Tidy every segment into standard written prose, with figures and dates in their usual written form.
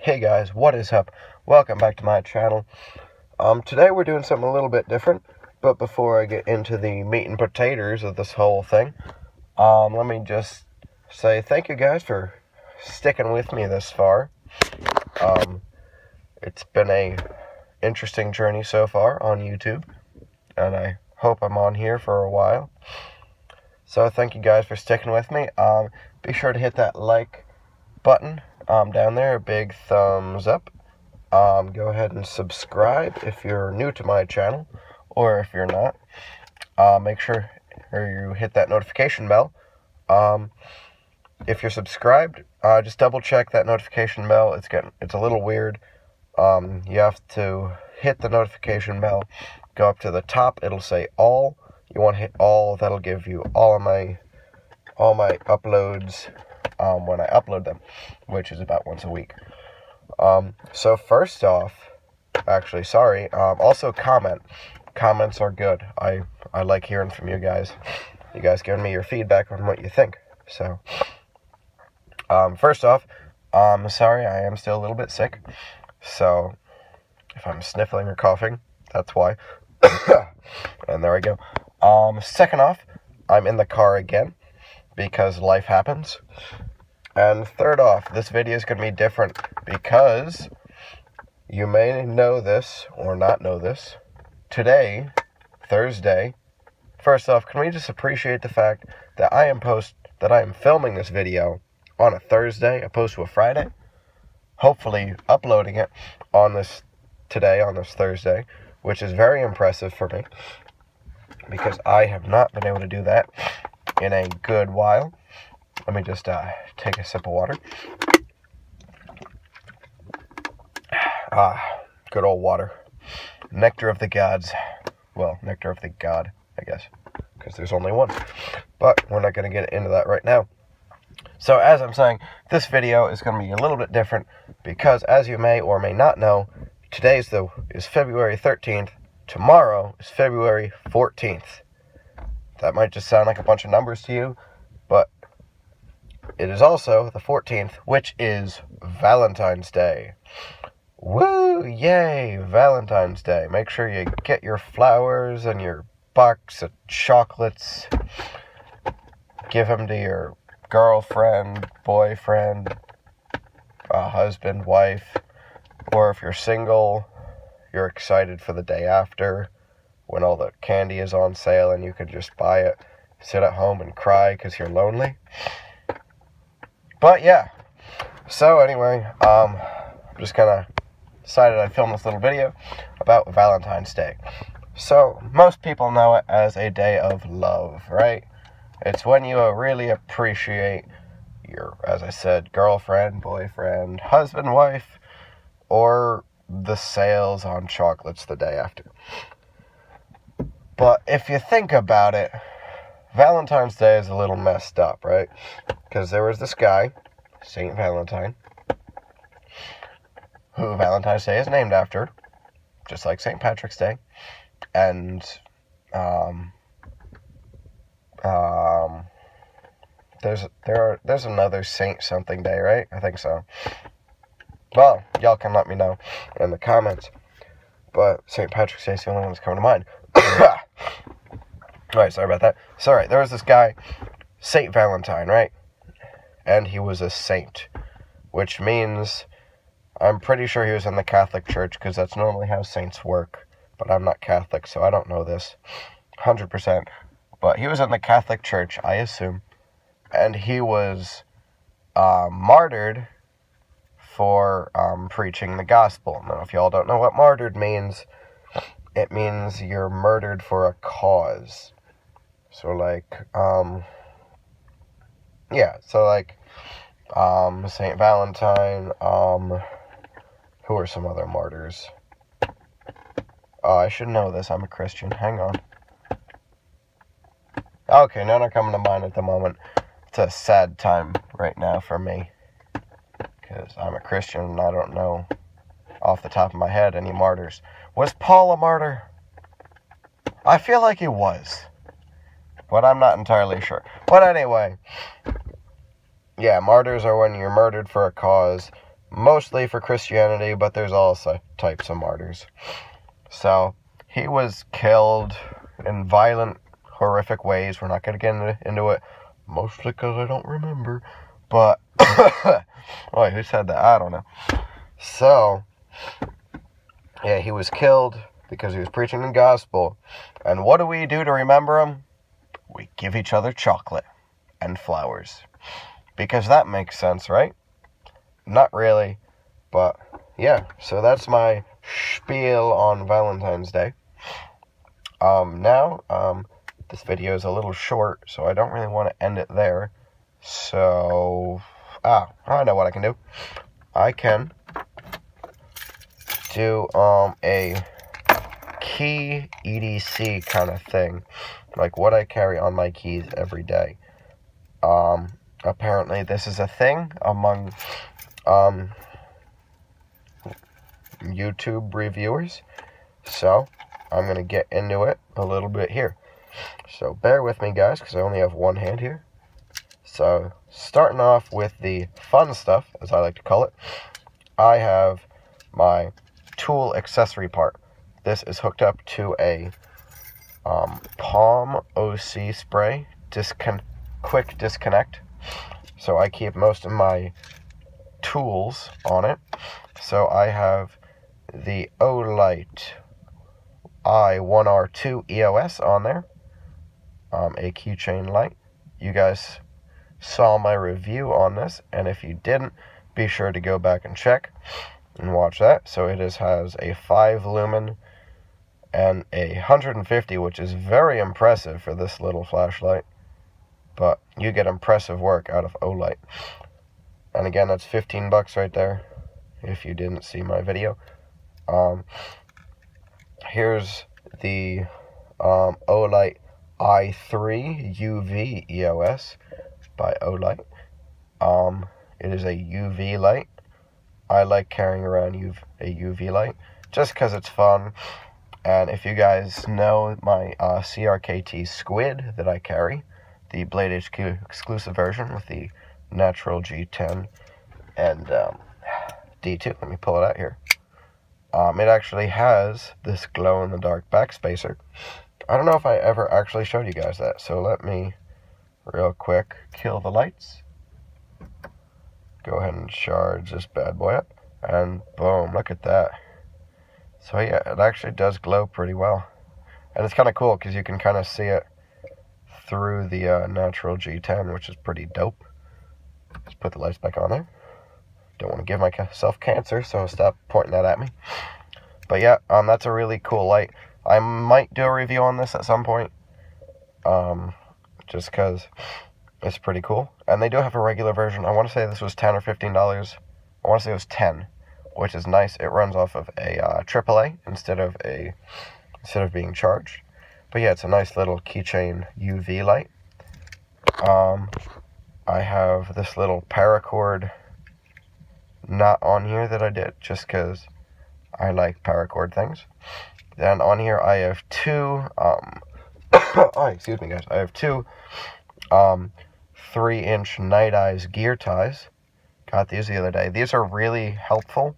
Hey guys, what is up? Welcome back to my channel. Today we're doing something a little bit different, but before I get into the meat and potatoes of this whole thing, let me just say thank you guys for sticking with me this far. It's been a interesting journey so far on YouTube, and I hope I'm on here for a while. So thank you guys for sticking with me. Be sure to hit that like button down there, a big thumbs up. Go ahead and subscribe if you're new to my channel, or if you're not. Make sure you hit that notification bell. If you're subscribed, just double check that notification bell. It's a little weird. You have to hit the notification bell, go up to the top, it'll say all. You want to hit all. That'll give you all my uploads when I upload them, which is about once a week. So first off, actually, sorry, also comment. Comments are good. I like hearing from you guys. You guys giving me your feedback on what you think. So, first off, sorry, I am still a little bit sick. So, if I'm sniffling or coughing, that's why. And there we go. Second off, I'm in the car again, because life happens. And third off, this video is going to be different because you may know this or not know this. Today, Thursday, first off, can we just appreciate the fact that I am filming this video on a Thursday opposed to a Friday? Hopefully uploading it on this Thursday, which is very impressive for me, because I have not been able to do that in a good while. Let me just take a sip of water. Good old water. Nectar of the gods. Well, nectar of the god, I guess, because there's only one. But we're not going to get into that right now. So as I'm saying, this video is going to be a little bit different because, as you may or may not know, today is February 13th. Tomorrow is February 14th. That might just sound like a bunch of numbers to you, but it is also the 14th, which is Valentine's Day. Woo! Yay! Valentine's Day. Make sure you get your flowers and your box of chocolates. Give them to your girlfriend, boyfriend, husband, wife, or if you're single, you're excited for the day after, when all the candy is on sale and you can just buy it, sit at home and cry because you're lonely. But yeah, so anyway, I'm just kind of decided I'd film this little video about Valentine's Day. So, most people know it as a day of love, right? It's when you really appreciate your, as I said, girlfriend, boyfriend, husband, wife, or the sales on chocolates the day after. But if you think about it, Valentine's Day is a little messed up, right? Because there was this guy, Saint Valentine, who Valentine's Day is named after, just like St. Patrick's Day. And there's another Saint something day, right? I think so. Well, y'all can let me know in the comments. But St. Patrick's Day is the only one that's coming to mind. Alright, sorry about that. Sorry, there was this guy, Saint Valentine, right? And he was a saint, which means I'm pretty sure he was in the Catholic Church, because that's normally how saints work. But I'm not Catholic, so I don't know this 100%. But he was in the Catholic Church, I assume. And he was martyred for preaching the gospel. Now, if y'all don't know what martyred means, it means you're murdered for a cause. So, like, yeah, so, like, St. Valentine, who are some other martyrs? Oh, I should know this, I'm a Christian, hang on. Okay, none are coming to mind at the moment. It's a sad time right now for me, because I'm a Christian and I don't know off the top of my head any martyrs. Was Paul a martyr? I feel like he was, but I'm not entirely sure. But anyway, yeah, martyrs are when you're murdered for a cause, mostly for Christianity, but there's also types of martyrs. So, he was killed in violent, horrific ways. We're not going to get into it, mostly because I don't remember. But, wait, who said that? I don't know. So, yeah, he was killed because he was preaching the gospel. And what do we do to remember him? We give each other chocolate and flowers. Because that makes sense, right? Not really, but yeah. So that's my spiel on Valentine's Day. Now, this video is a little short, so I don't really want to end it there. So, I know what I can do. I can do a key EDC kind of thing, like what I carry on my keys every day. Apparently this is a thing among YouTube reviewers, so I'm gonna get into it a little bit here. So bear with me, guys, because I only have one hand here. So starting off with the fun stuff, as I like to call it, I have my tool accessory part. This is hooked up to a Palm OC spray quick disconnect. So I keep most of my tools on it. So I have the Olight I1R2 EOS on there, a keychain light. You guys saw my review on this, and if you didn't, be sure to go back and check and watch that. So it has a 5 lumen and a 150, which is very impressive for this little flashlight. But you get impressive work out of Olight. And again, that's $15 right there, if you didn't see my video. Here's the Olight i3 UV EOS by Olight. It is a UV light. I like carrying around a UV light just because it's fun. And if you guys know my CRKT Squid that I carry, the Blade HQ exclusive version with the natural G10 and D2. Let me pull it out here. It actually has this glow-in-the-dark backspacer. I don't know if I ever actually showed you guys that, so let me, real quick, kill the lights. Go ahead and charge this bad boy up, and boom, look at that. So yeah, it actually does glow pretty well. And it's kind of cool, because you can kind of see it through the natural G10, which is pretty dope. Let's put the lights back on there. Don't want to give myself cancer, so stop pointing that at me. But yeah, that's a really cool light. I might do a review on this at some point, just because it's pretty cool. And they do have a regular version. I want to say this was $10 or $15. I want to say it was 10, which is nice. It runs off of a AAA instead of being charged. But yeah, it's a nice little keychain UV light. I have this little paracord knot on here that I did just because I like paracord things. Then on here I have two, excuse me guys, I have two 3-inch Night Eyes gear ties. Got these the other day. These are really helpful.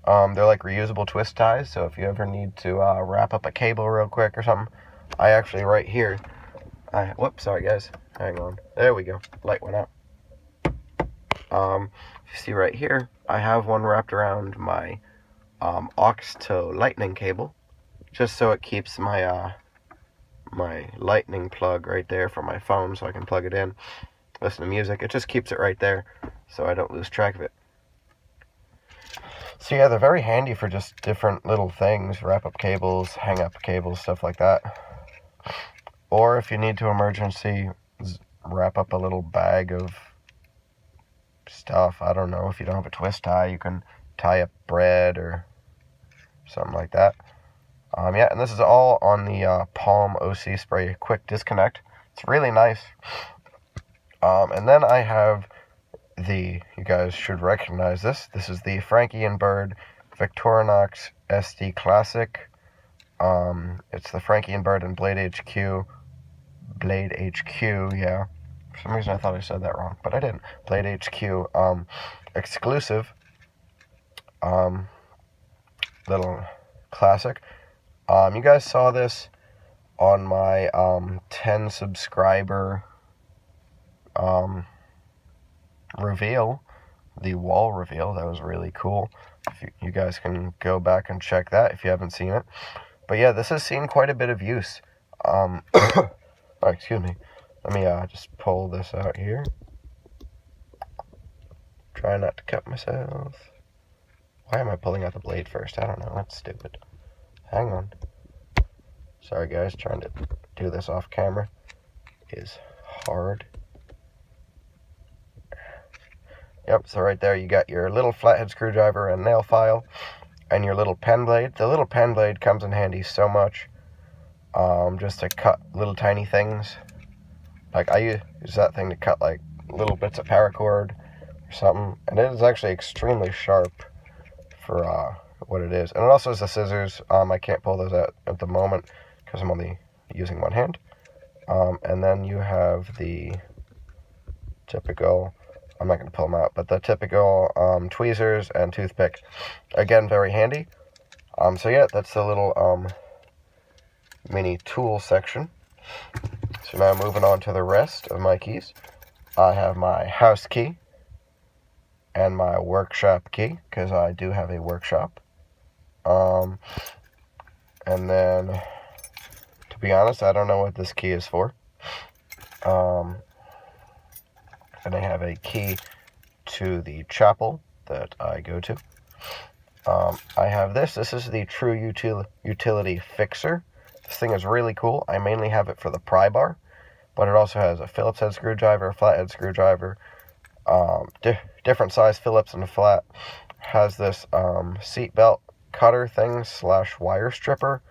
They're like reusable twist ties, so if you ever need to wrap up a cable real quick or something, I actually right here, whoops, sorry guys, hang on, there we go, light went out. You see right here, I have one wrapped around my aux to lightning cable, just so it keeps my my lightning plug right there for my phone, so I can plug it in, listen to music. It just keeps it right there, so I don't lose track of it. So yeah, they're very handy for just different little things, wrap up cables, hang up cables, stuff like that. Or if you need to emergency wrap up a little bag of stuff, I don't know, if you don't have a twist tie, you can tie up bread or something like that. Yeah, and this is all on the Palm OC spray quick disconnect. It's really nice. And then I have you guys should recognize this. This is the Frankie and Bird Victorinox SD Classic. It's the Frankie and Bird and Blade HQ, yeah. For some reason I thought I said that wrong, but I didn't. Blade HQ exclusive little classic. You guys saw this on my 10 subscriber reveal, the wall reveal. That was really cool. You guys can go back and check that if you haven't seen it. But yeah, this has seen quite a bit of use. Oh, excuse me. Let me just pull this out here. Try not to cut myself. Why am I pulling out the blade first? I don't know. That's stupid. Hang on. Sorry guys, trying to do this off camera is hard. Yep, so right there you got your little flathead screwdriver and nail file and your little pen blade. The little pen blade comes in handy so much, just to cut little tiny things. Like I use that thing to cut like little bits of paracord or something, and it is actually extremely sharp for what it is. And it also has the scissors. I can't pull those out at the moment because I'm only using one hand. And then you have the typical, I'm not going to pull them out, but the typical tweezers and toothpick. Again, very handy. So yeah, that's the little mini tool section. So now moving on to the rest of my keys. I have my house key and my workshop key, because I do have a workshop. And then, to be honest, I don't know what this key is for. And I have a key to the chapel that I go to. I have this. This is the True Utility Fixer. This thing is really cool. I mainly have it for the pry bar, but it also has a Phillips head screwdriver, a flathead screwdriver, different size Phillips and flat. Has this seat belt cutter thing / wire stripper.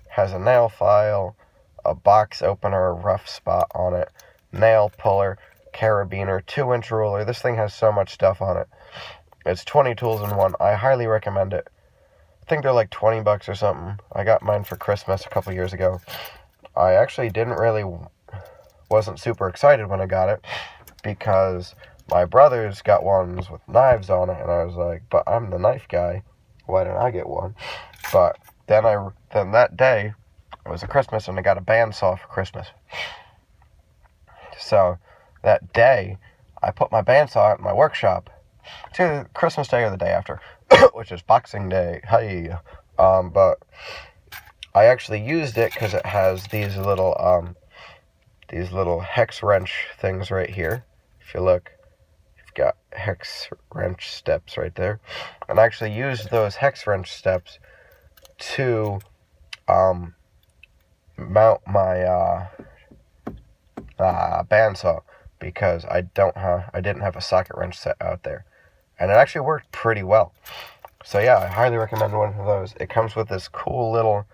Has a nail file, a box opener, rough spot on it, nail puller, carabiner, 2-inch ruler. This thing has so much stuff on it. It's 20 tools in one. I highly recommend it. I think they're like 20 bucks or something. I got mine for Christmas a couple years ago. I actually wasn't super excited when I got it, because my brothers got ones with knives on it, and I was like, but I'm the knife guy. Why didn't I get one? But then that day, it was a Christmas, and I got a bandsaw for Christmas. So that day, I put my bandsaw in my workshop. It's either Christmas Day or the day after, which is Boxing Day. Hey, but I actually used it because it has these little hex wrench things right here. If you look, you've got hex wrench steps right there, and I actually used those hex wrench steps to mount my bandsaw, because I didn't have a socket wrench set out there, and it actually worked pretty well. So yeah, I highly recommend one of those. It comes with this cool little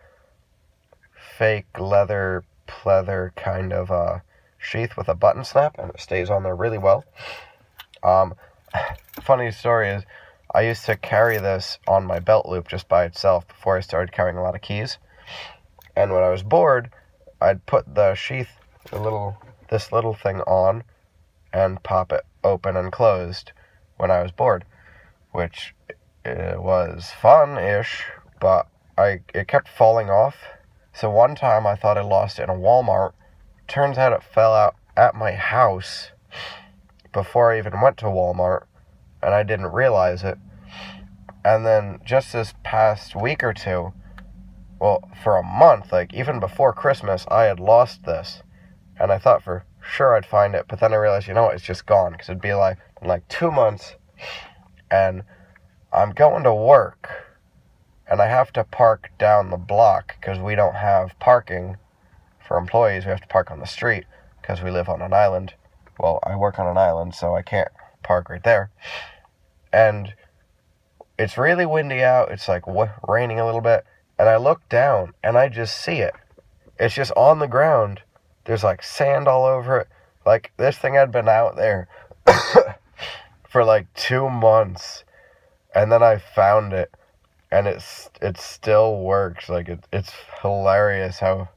fake leather pleather kind of sheath with a button snap, and it stays on there really well. Funny story is, I used to carry this on my belt loop just by itself before I started carrying a lot of keys. And when I was bored, I'd put the sheath, this little thing on, and pop it open and closed when I was bored, which was fun-ish, but it kept falling off. So one time I thought I lost it in a Walmart. Turns out it fell out at my house before I even went to Walmart, and I didn't realize it. And then just this past week or two, well, for a month, like even before Christmas, I had lost this, and I thought for sure I'd find it, but then I realized, you know what, it's just gone, because it'd be like 2 months, and I'm going to work, and I have to park down the block, because we don't have parking for employees. We have to park on the street, because we live on an island. Well, I work on an island, so I can't park right there, and it's really windy out. It's like raining a little bit, and I look down, and I just see it. It's just on the ground. There's like sand all over it. Like, this thing had been out there for like 2 months, and then I found it, and it still works. Like, it's hilarious how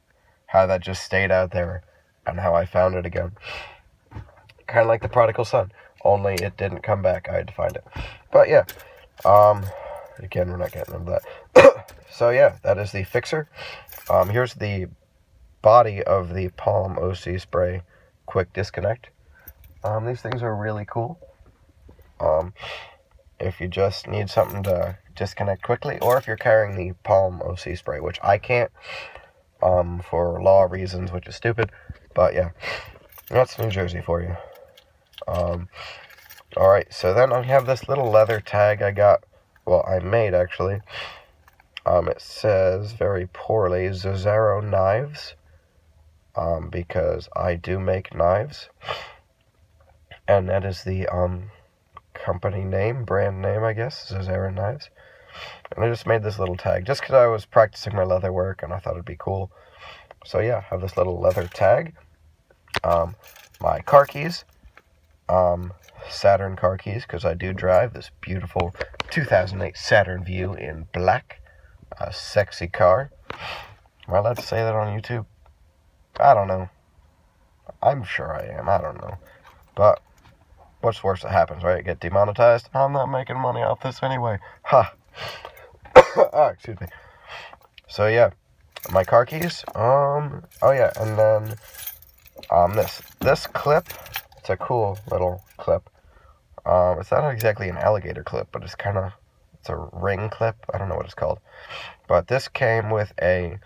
that just stayed out there, and how I found it again. Kind of like the prodigal son, only it didn't come back. I had to find it. But yeah, again, we're not getting into that. So yeah, that is the fixer. Here's the body of the Palm OC Spray Quick Disconnect. These things are really cool. If you just need something to disconnect quickly, or if you're carrying the Palm OC Spray, which I can't, for law reasons, which is stupid, but yeah, that's New Jersey for you. Alright, so then I have this little leather tag I got, well, I made actually. It says very poorly, Zozero Knives, because I do make knives, and that is the, company name, brand name, I guess, Zozero Knives. And I just made this little tag, just because I was practicing my leather work, and I thought it'd be cool. So yeah, I have this little leather tag, my car keys, Saturn car keys, because I do drive this beautiful 2008 Saturn Vue in black, a sexy car. Am I allowed to say that on YouTube? I don't know. I'm sure I am, I don't know. But what's worse that happens, right? Get demonetized? I'm not making money off this anyway. Ha! Oh, excuse me. So yeah, my car keys. Oh yeah, and then this clip. It's a cool little clip. It's not exactly an alligator clip, but it's a ring clip. I don't know what it's called. But this came with a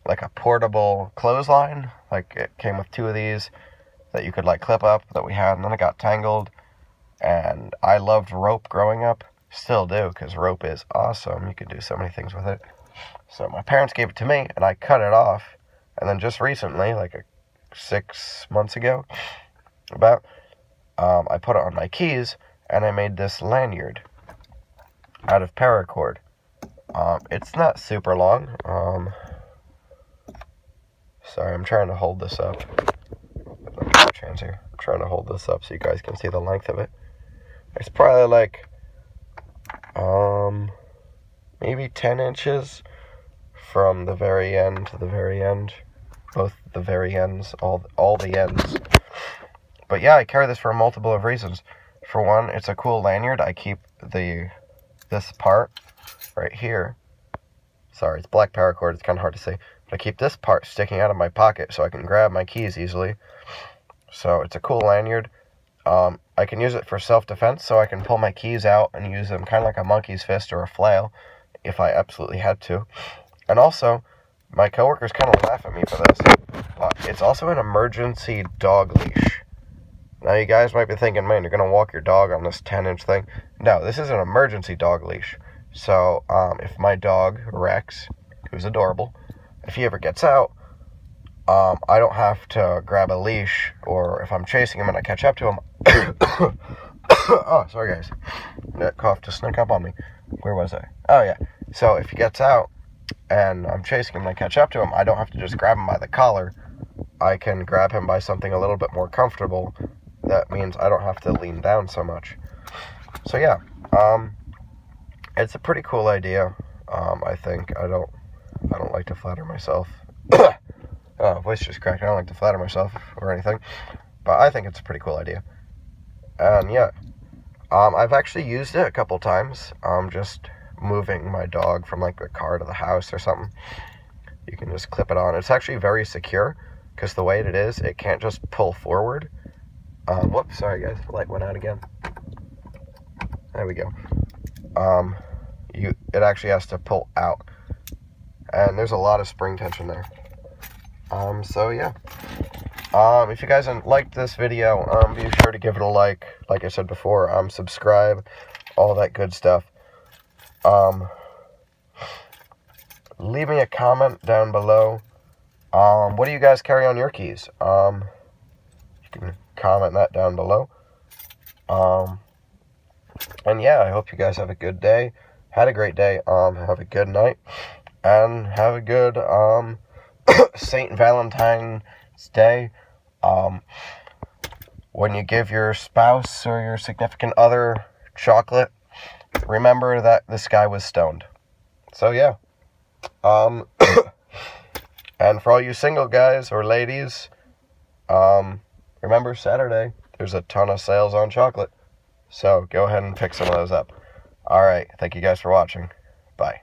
like a portable clothesline. Like, it came with two of these that you could like clip up that we had, and then it got tangled. And I loved rope growing up, still do, because rope is awesome. You can do so many things with it. So my parents gave it to me, and I cut it off, and then just recently, like 6 months ago, about, I put it on my keys, and I made this lanyard out of paracord. It's not super long. Sorry, I'm trying to hold this up. I'm trying to hold this up so you guys can see the length of it. It's probably like, maybe 10 inches from the very end to the very end. Both the very ends, all the ends. But yeah, I carry this for multiple of reasons. For one, it's a cool lanyard. I keep this part right here. Sorry, it's black paracord. It's kind of hard to see. But I keep this part sticking out of my pocket so I can grab my keys easily. So it's a cool lanyard. I can use it for self-defense, so I can pull my keys out and use them kind of like a monkey's fist or a flail if I absolutely had to. And also, my coworkers kind of laugh at me for this, but it's also an emergency dog leash. Now, you guys might be thinking, man, you're going to walk your dog on this 10-inch thing. No, this is an emergency dog leash. So, if my dog, Rex, who's adorable, if he ever gets out, I don't have to grab a leash, or if I'm chasing him and I catch up to him. Oh, sorry guys. That cough just snuck up on me. Where was I? Oh yeah. So if he gets out and I'm chasing him and I catch up to him, I don't have to just grab him by the collar. I can grab him by something a little bit more comfortable. That means I don't have to lean down so much. So yeah, it's a pretty cool idea. I think I don't like to flatter myself. Voice just cracked. I don't like to flatter myself or anything, but I think it's a pretty cool idea. And yeah, I've actually used it a couple times. Just moving my dog from like the car to the house or something. You can just clip it on. It's actually very secure because the way it is, it can't just pull forward. Whoops, sorry guys, the light went out again. There we go. It actually has to pull out, and there's a lot of spring tension there. So yeah, if you guys liked this video, be sure to give it a like I said before, subscribe, all that good stuff. Leave me a comment down below. What do you guys carry on your keys? You can comment that down below. And yeah, I hope you guys have a good day, had a great day, have a good night, and have a good, St. Valentine's Day. When you give your spouse or your significant other chocolate, remember that this guy was stoned. So yeah. And for all you single guys or ladies, remember Saturday, there's a ton of sales on chocolate. So go ahead and pick some of those up. Alright, thank you guys for watching. Bye.